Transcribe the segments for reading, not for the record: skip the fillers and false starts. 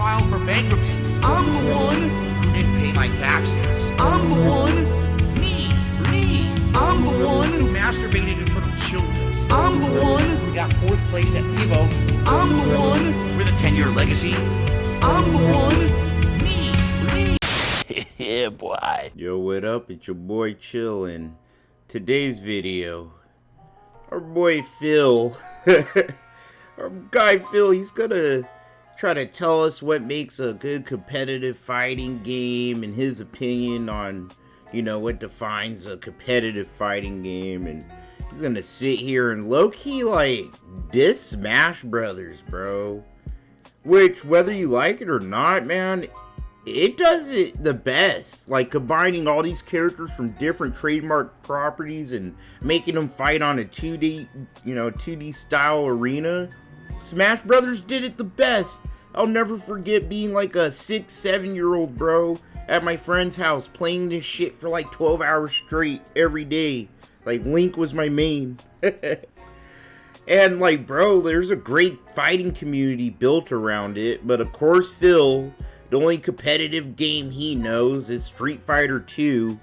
filed for bankruptcy. I'm the one who didn't pay my taxes. I'm the one. Me. I'm the one who masturbated in front of children. I'm the one who got 4th place at Evo. I'm the one with a 10-year legacy. I'm the one. Me. Yeah, boy. Yo, what up? It's your boy Chillin'. Today's video, our boy Phil, our guy Phil, he's gonna try to tell us what makes a good competitive fighting game and his opinion on, you know, what defines a competitive fighting game. And he's gonna sit here and low-key, like, diss Smash Brothers, bro. Which, whether you like it or not, man, it does it the best. Like, combining all these characters from different trademark properties and making them fight on a 2D, you know, 2D style arena. Smash Brothers did it the best. I'll never forget being like a 6-7-year-old bro at my friend's house playing this shit for like 12 hours straight every day. Like, Link was my main. And like, bro, there's a great fighting community built around it. But of course, Phil, the only competitive game he knows is Street Fighter 2.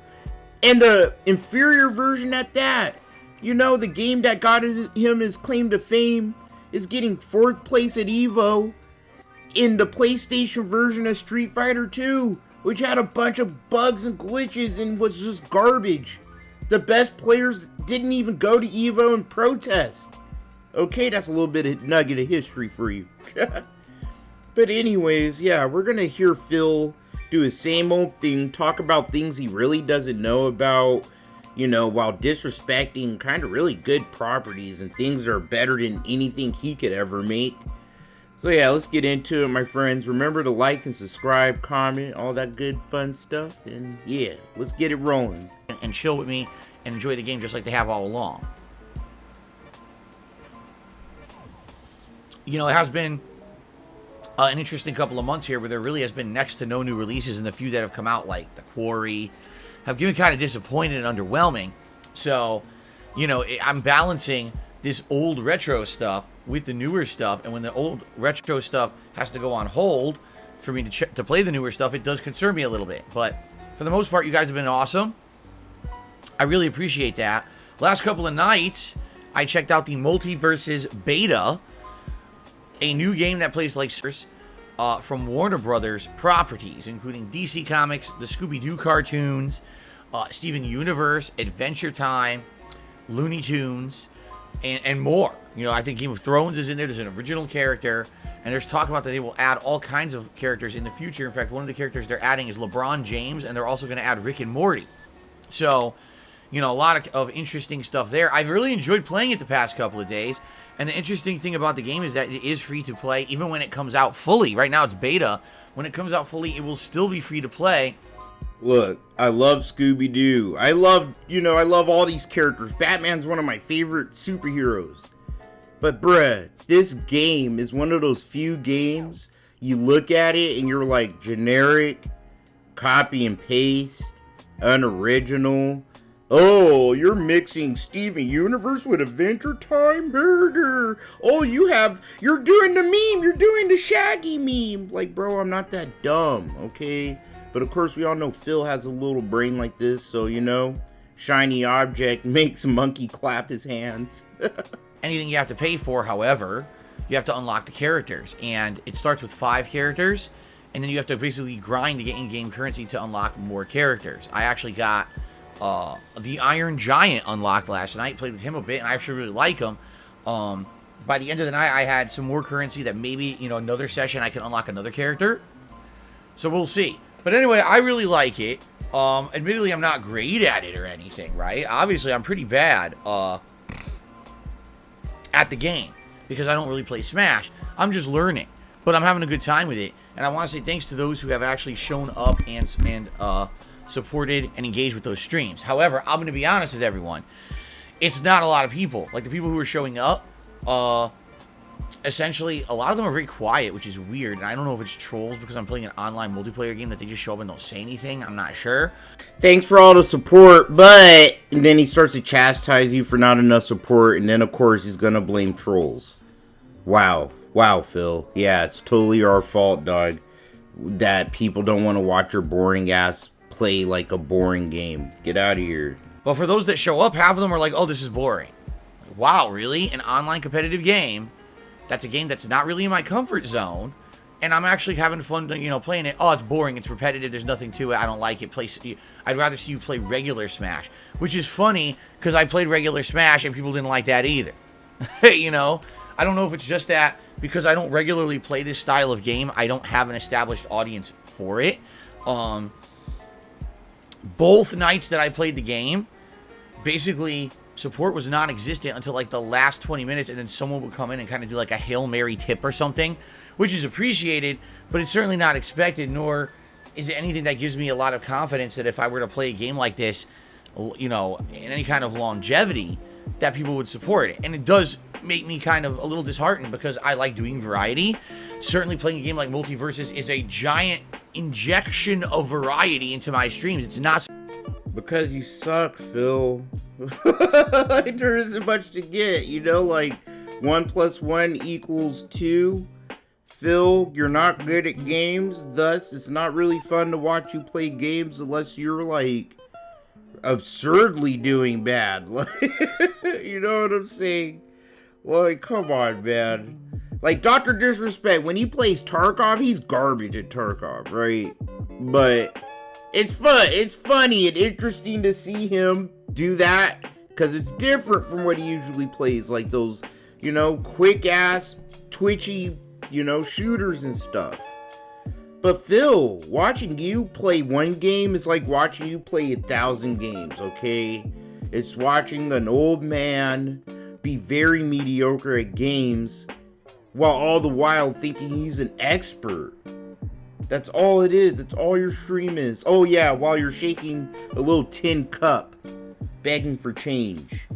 And the inferior version at that. You know, the game that got him his claim to fame is getting 4th place at Evo in the PlayStation version of Street Fighter 2, which had a bunch of bugs and glitches and was just garbage. The best players didn't even go to Evo and protest. Okay, that's a little bit of nugget of history for you. But anyways, yeah, we're gonna hear Phil do his same old thing, talk about things he really doesn't know about, you know, while disrespecting kind of really good properties and things that are better than anything he could ever make. So yeah, let's get into it, my friends. Remember to like and subscribe, comment, all that good fun stuff. And yeah, let's get it rolling. And chill with me and enjoy the game just like they have all along. You know, it has been an interesting couple of months here where there really has been next to no new releases, and the few that have come out, like The Quarry, have been kind of disappointed and underwhelming. So, you know, I'm balancing this old retro stuff with the newer stuff, and when the old retro stuff has to go on hold for me to play the newer stuff, it does concern me a little bit. But for the most part, you guys have been awesome. I really appreciate that. Last couple of nights, I checked out the Multiverses beta, a new game that plays like from Warner Brothers properties, including DC Comics, the Scooby-Doo cartoons, Steven Universe, Adventure Time, Looney Tunes, and more. You know, I think Game of Thrones is in there. There's an original character, and there's talk about that they will add all kinds of characters in the future. In fact, one of the characters they're adding is LeBron James, and they're also going to add Rick and Morty. So, you know, a lot of interesting stuff there. I've really enjoyed playing it the past couple of days. And the interesting thing about the game is that it is free to play even when it comes out fully. Right now it's beta. When it comes out fully, it will still be free to play. Look, I love Scooby-Doo. I love all these characters. Batman's one of my favorite superheroes. But bruh, this game is one of those few games you look at it and you're like, generic, copy and paste, unoriginal. Oh, you're mixing Steven Universe with Adventure Time? Murder! Oh, you're doing the meme, you're doing the Shaggy meme. Like, bro, I'm not that dumb, okay? But of course, we all know Phil has a little brain like this, so, you know, shiny object makes monkey clap his hands. Anything you have to pay for, however, you have to unlock the characters. And it starts with 5 characters, and then you have to basically grind to get in-game currency to unlock more characters. I actually got the Iron Giant unlocked last night, played with him a bit, and I actually really like him. By the end of the night, I had some more currency that maybe, you know, another session I can unlock another character. So we'll see. But anyway, I really like it. Admittedly, I'm not great at it or anything, right? Obviously, I'm pretty bad at the game because I don't really play Smash. I'm just learning, but I'm having a good time with it. And I want to say thanks to those who have actually shown up and supported and engaged with those streams. However, I'm going to be honest with everyone. It's not a lot of people. Like, the people who are showing up, essentially, a lot of them are very quiet, which is weird. And I don't know if it's trolls because I'm playing an online multiplayer game that they just show up and don't say anything. I'm not sure. Thanks for all the support, but... And then he starts to chastise you for not enough support. And then, of course, he's going to blame trolls. Wow. Wow, Phil. Yeah, it's totally our fault, dog. that people don't want to watch your boring ass play like a boring game. Get out of here. But for those that show up, half of them are like, oh, this is boring. Like, wow, really? An online competitive game? That's a game that's not really in my comfort zone. And I'm actually having fun, you know, playing it. Oh, it's boring. It's repetitive. There's nothing to it. I don't like it. I'd rather see you play regular Smash. Which is funny, because I played regular Smash and people didn't like that either. You know? I don't know if it's just that because I don't regularly play this style of game, I don't have an established audience for it. Both nights that I played the game, basically support was non-existent until like the last 20 minutes, and then someone would come in and kind of do like a Hail Mary tip or something, which is appreciated, but it's certainly not expected, nor is it anything that gives me a lot of confidence that if I were to play a game like this, you know, in any kind of longevity, that people would support it. And it does make me kind of a little disheartened because I like doing variety. Certainly playing a game like Multiverses is a giant injection of variety into my streams. It's not because you suck, Phil. There isn't much to get, you know, like 1 + 1 = 2. Phil, you're not good at games, thus it's not really fun to watch you play games unless you're like absurdly doing bad. Like, you know what I'm saying? Like, come on, man. Like, Dr. Disrespect, when he plays Tarkov, he's garbage at Tarkov, right? But it's fun. It's funny and interesting to see him do that because it's different from what he usually plays. Like those, you know, quick-ass, twitchy, you know, shooters and stuff. But Phil, watching you play one game is like watching you play 1,000 games, okay? It's watching an old man be very mediocre at games while all the while thinking he's an expert. That's all it is. That's all your stream is. Oh yeah, while you're shaking a little tin cup, begging for change.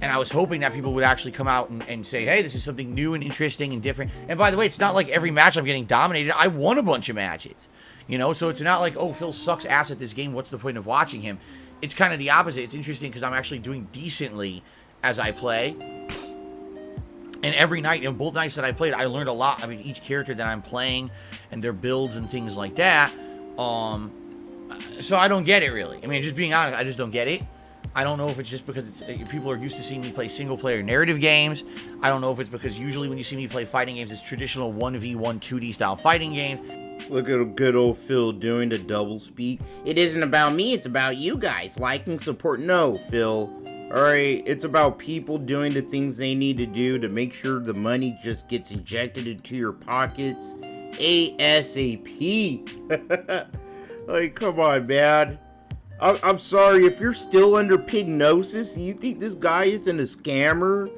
And I was hoping that people would actually come out and say, hey, this is something new and interesting and different. And by the way, it's not like every match I'm getting dominated. I won a bunch of matches, you know? So it's not like, oh, Phil sucks ass at this game. What's the point of watching him? It's kind of the opposite. It's interesting because I'm actually doing decently as I play. And every night, and both nights that I played, I learned a lot. I mean, each character that I'm playing and their builds and things like that. So I don't get it, really. I mean, just being honest, I just don't get it. I don't know if it's just because people are used to seeing me play single-player narrative games. I don't know if it's because usually when you see me play fighting games, it's traditional 1v1 2D style fighting games. Look at good old Phil doing the double speak. It isn't about me, it's about you guys. Liking, support. No, Phil. Alright, it's about people doing the things they need to do to make sure the money just gets injected into your pockets ASAP. Like, come on, man. I'm sorry, if you're still under Pignosis, you think this guy isn't a scammer?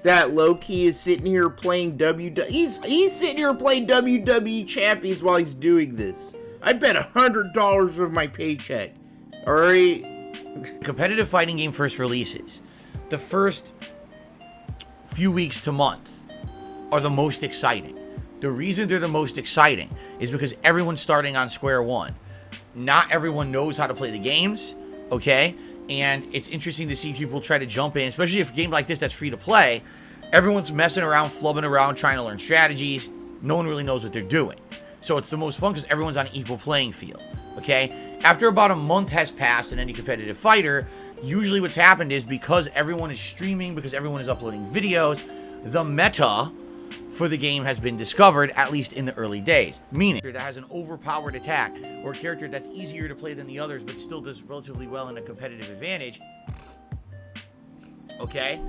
That low-key is sitting here playing he's sitting here playing WWE champions while he's doing this. I bet $100 of my paycheck. Alright? Competitive fighting game first releases, the first few weeks to month are the most exciting. The reason they're the most exciting is because everyone's starting on square one. Not everyone knows how to play the games, okay? And it's interesting to see people try to jump in, especially if a game like this that's free to play. Everyone's messing around, flubbing around, trying to learn strategies. No one really knows what they're doing. So it's the most fun because everyone's on an equal playing field, okay? After about a month has passed in any competitive fighter, usually what's happened is because everyone is streaming, because everyone is uploading videos, the meta for the game has been discovered, at least in the early days. Meaning, that has an overpowered attack, or a character that's easier to play than the others, but still does relatively well in a competitive advantage. Okay?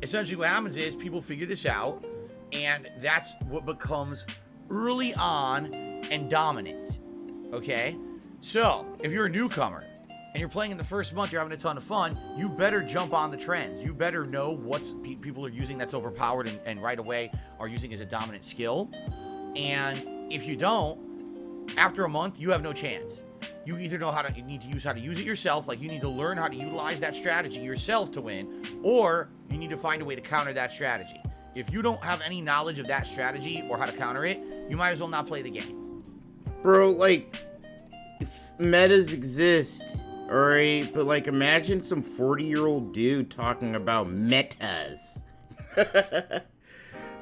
Essentially what happens is people figure this out, and that's what becomes early on and dominant. Okay? So, if you're a newcomer, and you're playing in the first month, you're having a ton of fun, you better jump on the trends. You better know what people are using that's overpowered and right away are using as a dominant skill. And if you don't, after a month, you have no chance. You either know you need to use how to use it yourself, like you need to learn how to utilize that strategy yourself to win, or you need to find a way to counter that strategy. If you don't have any knowledge of that strategy or how to counter it, you might as well not play the game. Bro, like, if metas exist, alright, but like imagine some 40-year-old dude talking about metas.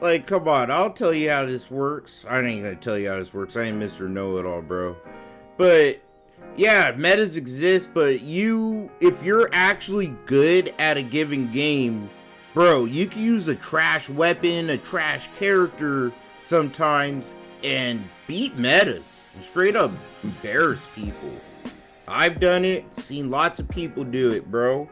Like, come on, I'll tell you how this works. I ain't gonna tell you how this works. I ain't Mr. Know-It-All, bro. But yeah, metas exist, but if you're actually good at a given game, bro, you can use a trash weapon, a trash character sometimes, and beat metas. Straight up embarrass people. I've done it, seen lots of people do it, bro.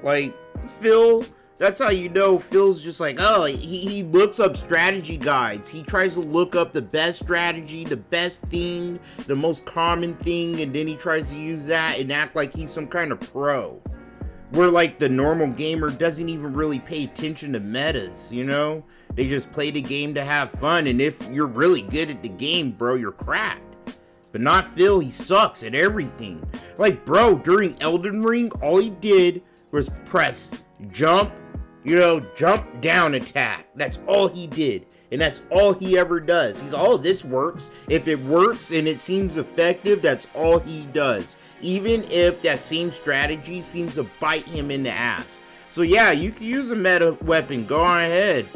Like, Phil, that's how you know Phil's just like, oh, he looks up strategy guides. He tries to look up the best strategy, the best thing, the most common thing, and then he tries to use that and act like he's some kind of pro. Where, like, the normal gamer doesn't even really pay attention to metas, you know? They just play the game to have fun, and if you're really good at the game, bro, you're cracked. But not Phil, he sucks at everything. Like, bro, during Elden Ring, all he did was press jump, jump down attack. That's all he did. And that's all he ever does. He's, oh, this works. If it works and it seems effective, that's all he does. Even if that same strategy seems to bite him in the ass. So yeah, you can use a meta weapon, go on ahead.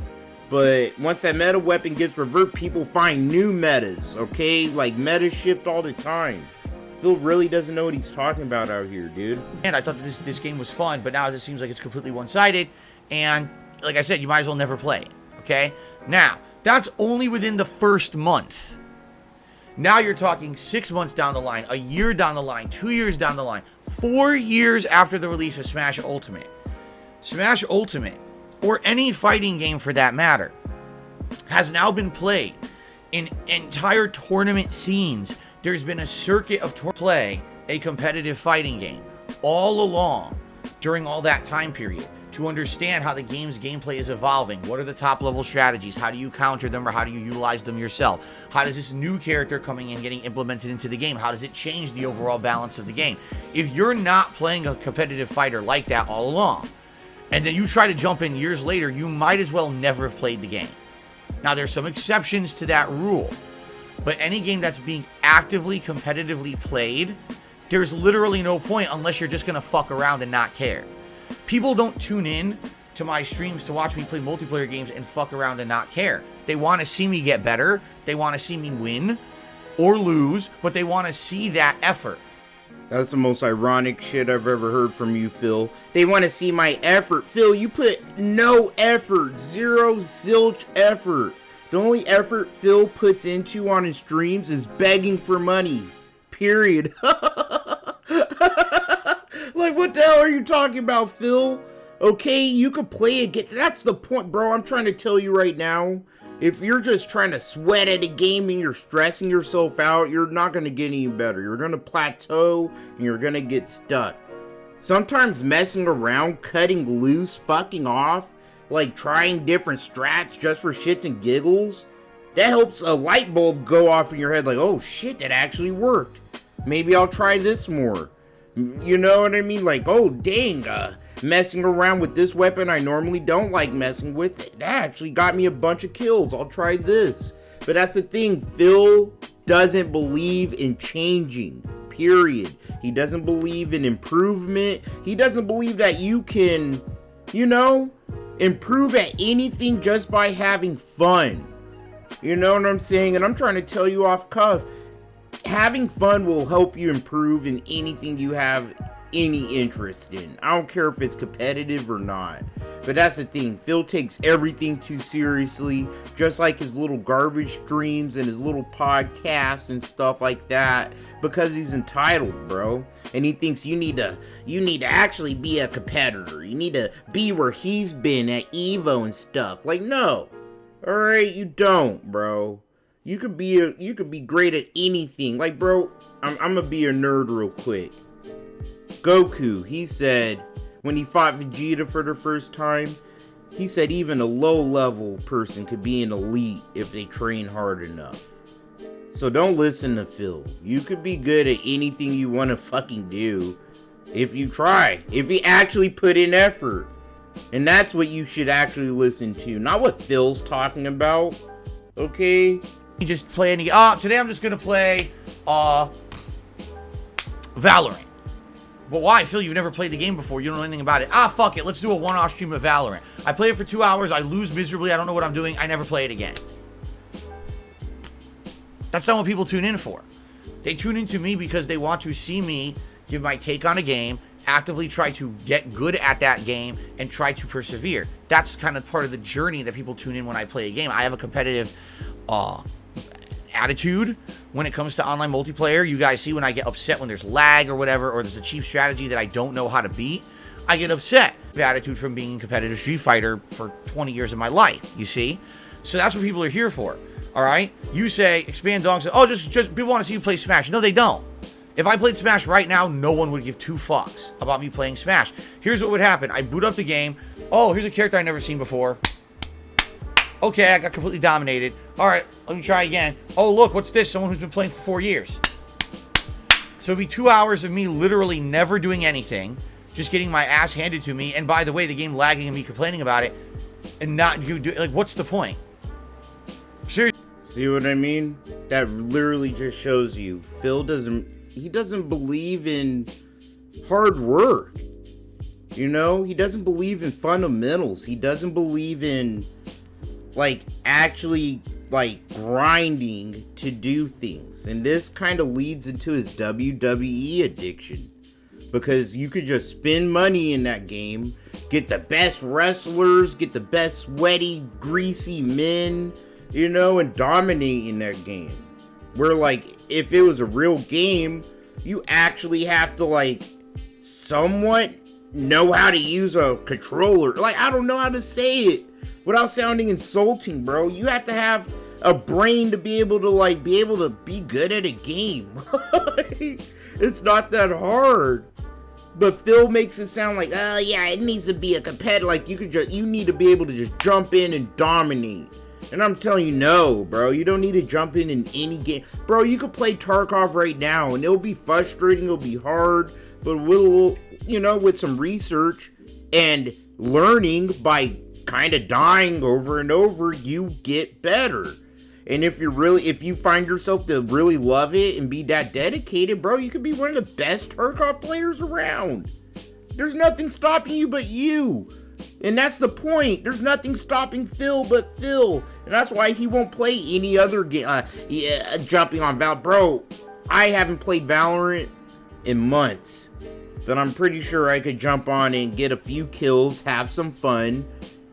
But once that meta weapon gets reversed, people find new metas, okay? Like, meta shift all the time. Phil really doesn't know what he's talking about out here, dude. And I thought that this game was fun, but now it seems like it's completely one-sided. And like I said, you might as well never play it, okay? Now, that's only within the first month. Now you're talking 6 months down the line, a year down the line, 2 years down the line, 4 years after the release of Smash Ultimate. Smash Ultimate, or any fighting game for that matter, has now been played in entire tournament scenes. There's been a circuit of play a competitive fighting game all along during all that time period to understand how the game's gameplay is evolving. What are the top level strategies? How do you counter them, or how do you utilize them yourself? How does this new character coming in getting implemented into the game, how does it change the overall balance of the game? If you're not playing a competitive fighter like that all along, and then you try to jump in years later, you might as well never have played the game. Now, there's some exceptions to that rule, but any game that's being actively, competitively played, there's literally no point unless you're just going to fuck around and not care. People don't tune in to my streams to watch me play multiplayer games and fuck around and not care. They want to see me get better. They want to see me win or lose, but they want to see that effort. That's the most ironic shit I've ever heard from you, Phil. They want to see my effort. Phil, you put no effort. Zero zilch effort. The only effort Phil puts into on his streams is begging for money. Period. Like, what the hell are you talking about, Phil? Okay, you could play it. That's the point, bro. I'm trying to tell you right now. If you're just trying to sweat at a game and you're stressing yourself out, you're not going to get any better. You're going to plateau and you're going to get stuck. Sometimes messing around, cutting loose, fucking off, like trying different strats just for shits and giggles, that helps a light bulb go off in your head like, oh shit, that actually worked. Maybe I'll try this more. You know what I mean? Like, oh dang, messing around with this weapon I normally don't like messing with, that actually got me a bunch of kills. I'll try this. But that's the thing, Phil doesn't believe in changing, period. He doesn't believe in improvement. He doesn't believe that you can, improve at anything just by having fun. You know what I'm saying? And I'm trying to tell you off cuff, having fun will help you improve in anything you have any interest in. I don't care if it's competitive or not. But that's the thing. Phil takes everything too seriously, just like his little garbage streams and his little podcast and stuff like that, because he's entitled, bro. And he thinks you need to actually be a competitor. You need to be where he's been at Evo and stuff. Like, no. All right, you don't, bro. You could be great at anything. Like, bro, I'm gonna be a nerd real quick. Goku, he said, when he fought Vegeta for the first time, he said even a low-level person could be an elite if they train hard enough. So don't listen to Phil. You could be good at anything you want to fucking do if you try. If you actually put in effort. And that's what you should actually listen to. Not what Phil's talking about. Okay? You just play today I'm just going to play Valorant. But why, Phil? You've never played the game before. You don't know anything about it. Ah, fuck it. Let's do a one-off stream of Valorant. I play it for 2 hours. I lose miserably. I don't know what I'm doing. I never play it again. That's not what people tune in for. They tune into me because they want to see me give my take on a game, actively try to get good at that game, and try to persevere. That's kind of part of the journey that people tune in when I play a game. I have a competitive attitude when it comes to online multiplayer. You guys see when I get upset when there's lag or whatever, or there's a cheap strategy that I don't know how to beat, I get upset. The attitude from being a competitive Street Fighter for 20 years of my life, you see? So that's what people are here for, all right? You say, expand dogs, oh, just people want to see you play Smash. No, they don't. If I played Smash right now, no one would give 2 fucks about me playing Smash. Here's what would happen. I boot up the game. Oh, here's a character I've never seen before. Okay, I got completely dominated. All right, let me try again. Oh, look, what's this? Someone who's been playing for 4 years. So it'd be 2 hours of me literally never doing anything, just getting my ass handed to me. And by the way, the game lagging and me complaining about it, and not do like, what's the point? Seriously. See what I mean? That literally just shows you Phil doesn't believe in hard work. You know, he doesn't believe in fundamentals. He doesn't believe in like actually like grinding to do things. And this kind of leads into his WWE addiction, because you could just spend money in that game, get the best wrestlers, get the best sweaty, greasy men, you know, and dominate in that game. Where like if it was a real game, you actually have to like somewhat know how to use a controller. Like, I don't know how to say it without sounding insulting, bro. You have to have a brain to be able to be good at a game. It's not that hard. But Phil makes it sound like, oh yeah, it needs to be a competitor. Like you need to be able to just jump in and dominate. And I'm telling you, no, bro. You don't need to jump in any game. Bro, you could play Tarkov right now, and it'll be frustrating, it'll be hard, but we'll, you know, with some research and learning by kind of dying over and over, you get better. And if you find yourself to really love it and be that dedicated, bro, you could be one of the best Tarkov players around. There's nothing stopping you but you. And that's the point. There's nothing stopping Phil but Phil. And that's why he won't play any other game. Jumping on Valorant. Bro, I haven't played Valorant in months. But I'm pretty sure I could jump on and get a few kills, have some fun,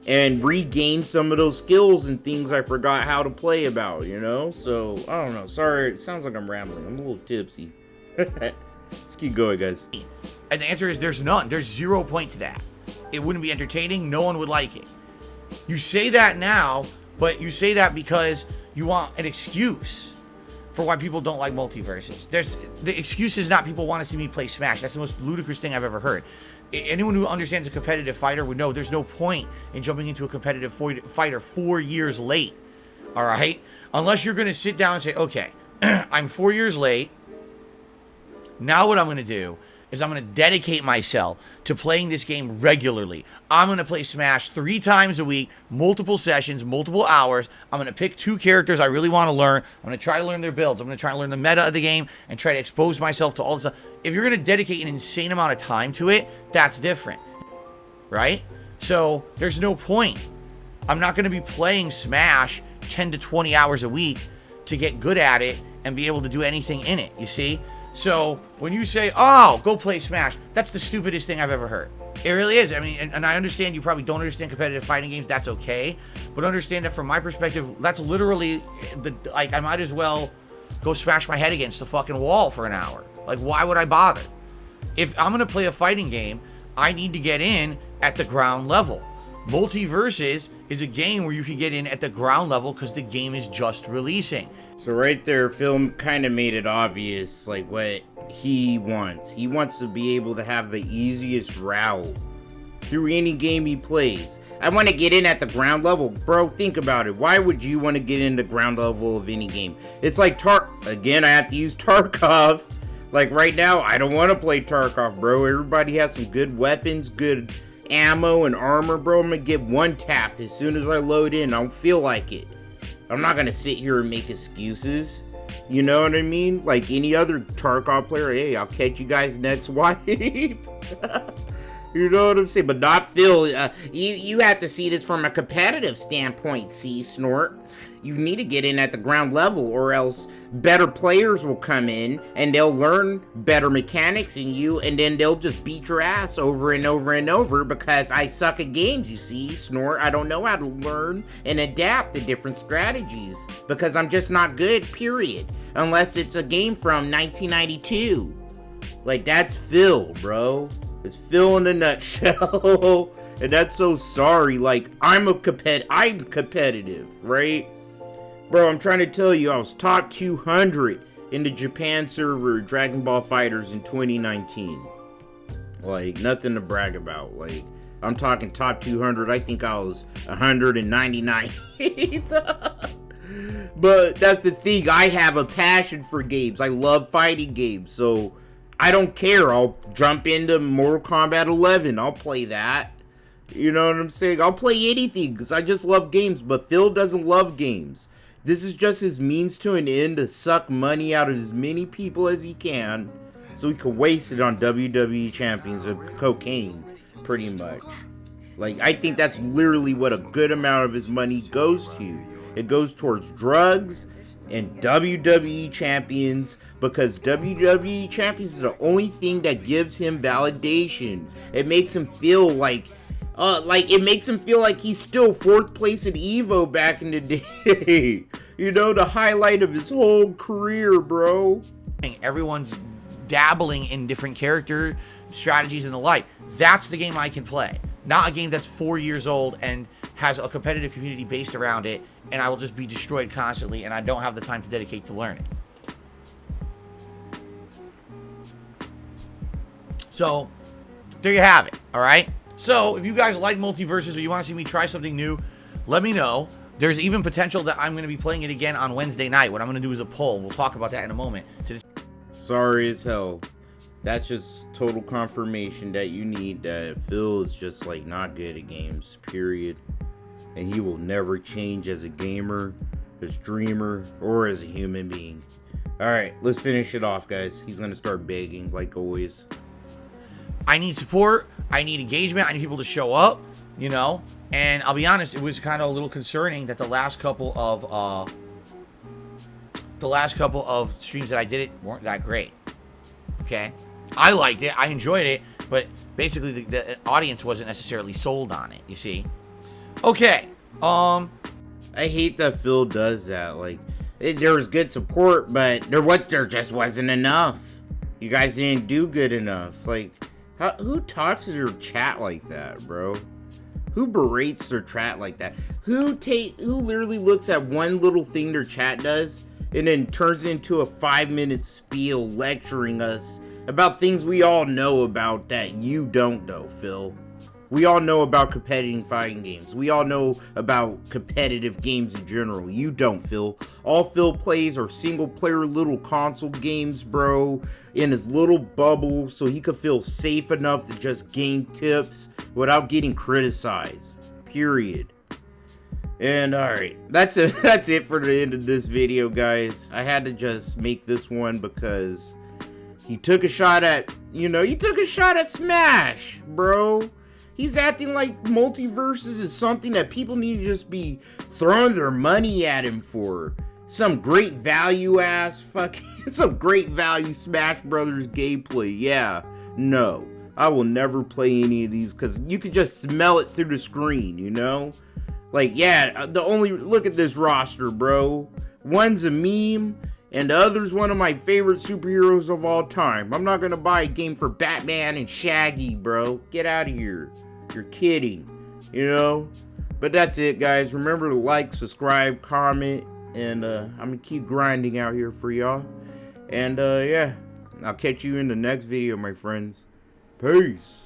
and regain some of those skills and things I forgot how to play about, you know? So, I don't know. Sorry, it sounds like I'm rambling. I'm a little tipsy. Let's keep going, guys. And the answer is there's none. There's 0 point to that. It wouldn't be entertaining. No one would like it. You say that now, but you say that because you want an excuse for why people don't like Multiverses. The excuse is not people want to see me play Smash. That's the most ludicrous thing I've ever heard. Anyone who understands a competitive fighter would know there's no point in jumping into a competitive fighter 4 years late. All right? Unless you're going to sit down and say, okay, I'm 4 years late. Now what I'm going to do is I'm going to dedicate myself to playing this game regularly. I'm going to play Smash 3 times a week, multiple sessions, multiple hours. I'm going to pick 2 characters I really want to learn. I'm going to try to learn their builds. I'm going to try to learn the meta of the game and try to expose myself to all this stuff. If you're going to dedicate an insane amount of time to it, that's different, right? So there's no point. I'm not going to be playing Smash 10 to 20 hours a week to get good at it and be able to do anything in it, you see? So when you say, oh, go play Smash, that's the stupidest thing I've ever heard. It really is. I mean, and I understand you probably don't understand competitive fighting games. That's okay. But understand that from my perspective, that's literally, I might as well go smash my head against the fucking wall for an hour. Like, why would I bother? If I'm going to play a fighting game, I need to get in at the ground level. Multiverses is a game where you can get in at the ground level because the game is just releasing. So right there, Phil kind of made it obvious, like, what he wants. He wants to be able to have the easiest route through any game he plays. I want to get in at the ground level. Bro, think about it. Why would you want to get in the ground level of any game? It's like again, I have to use Tarkov. Like right now, I don't want to play Tarkov, bro. Everybody has some good weapons, good ammo and armor, bro. I'm gonna get one tapped as soon as I load in. I don't feel like it. I'm not gonna sit here and make excuses. You know what I mean? Like any other Tarkov player, hey, I'll catch you guys next wipe. You know what I'm saying? But not Phil. You have to see this from a competitive standpoint, see, Snort. You need to get in at the ground level, or else better players will come in and they'll learn better mechanics than you, and then they'll just beat your ass over and over and over because I suck at games, you see, Snort. I don't know how to learn and adapt to different strategies because I'm just not good, period. Unless it's a game from 1992. Like, that's Phil, bro. It's Phil in a nutshell. And that's so sorry. Like, I'm competitive, right? Bro, I'm trying to tell you, I was top 200 in the Japan server Dragon Ball Fighters in 2019. Like, nothing to brag about. Like, I'm talking top 200. I think I was 199. But that's the thing. I have a passion for games. I love fighting games. So, I don't care. I'll jump into Mortal Kombat 11. I'll play that. You know what I'm saying? I'll play anything because I just love games. But Phil doesn't love games. This is just his means to an end to suck money out of as many people as he can so he can waste it on WWE champions or cocaine, pretty much. Like, I think that's literally what a good amount of his money goes to. It goes towards drugs and WWE champions, because WWE champions is the only thing that gives him validation. It makes him feel like it makes him feel like he's still 4th place at EVO back in the day. You know, the highlight of his whole career, bro. Everyone's dabbling in different character strategies and the like. That's the game I can play. Not a game that's 4 years old and has a competitive community based around it, and I will just be destroyed constantly, and I don't have the time to dedicate to learning. So, there you have it, alright? So, if you guys like Multiverses or you want to see me try something new, let me know. There's even potential that I'm going to be playing it again on Wednesday night. What I'm going to do is a poll. We'll talk about that in a moment. Sorry as hell. That's just total confirmation that you need that Phil is just, like, not good at games, period. And he will never change as a gamer, a streamer, or as a human being. Alright, let's finish it off, guys. He's going to start begging, like always. I need support, I need engagement, I need people to show up, you know, and I'll be honest, it was kind of a little concerning that the last couple of streams that I did it weren't that great. Okay, I liked it, I enjoyed it, but basically the audience wasn't necessarily sold on it, you see. Okay, I hate that Phil does that. Like, there was good support, but there just wasn't enough. You guys didn't do good enough. Like, who talks to their chat like that, bro? Who berates their chat like that? Who literally looks at one little thing their chat does and then turns it into a 5-minute spiel lecturing us about things we all know about that you don't know, Phil? We all know about competitive fighting games. We all know about competitive games in general. You don't, Phil. All Phil plays are single-player little console games, bro, in his little bubble so he could feel safe enough to just gain tips without getting criticized. Period. And alright, that's it for the end of this video, guys. I had to just make this one because he took a shot at, he took a shot at Smash, bro. He's acting like Multiverses is something that people need to just be throwing their money at him for. Some great value some great value Smash Brothers gameplay. Yeah, no. I will never play any of these because you can just smell it through the screen, you know? Like, yeah, look at this roster, bro. One's a meme, and the other's one of my favorite superheroes of all time. I'm not gonna buy a game for Batman and Shaggy, bro. Get out of here. You're kidding, you know? But that's it, guys. Remember to like, subscribe, comment, and I'm gonna keep grinding out here for y'all. And yeah, I'll catch you in the next video, my friends. Peace.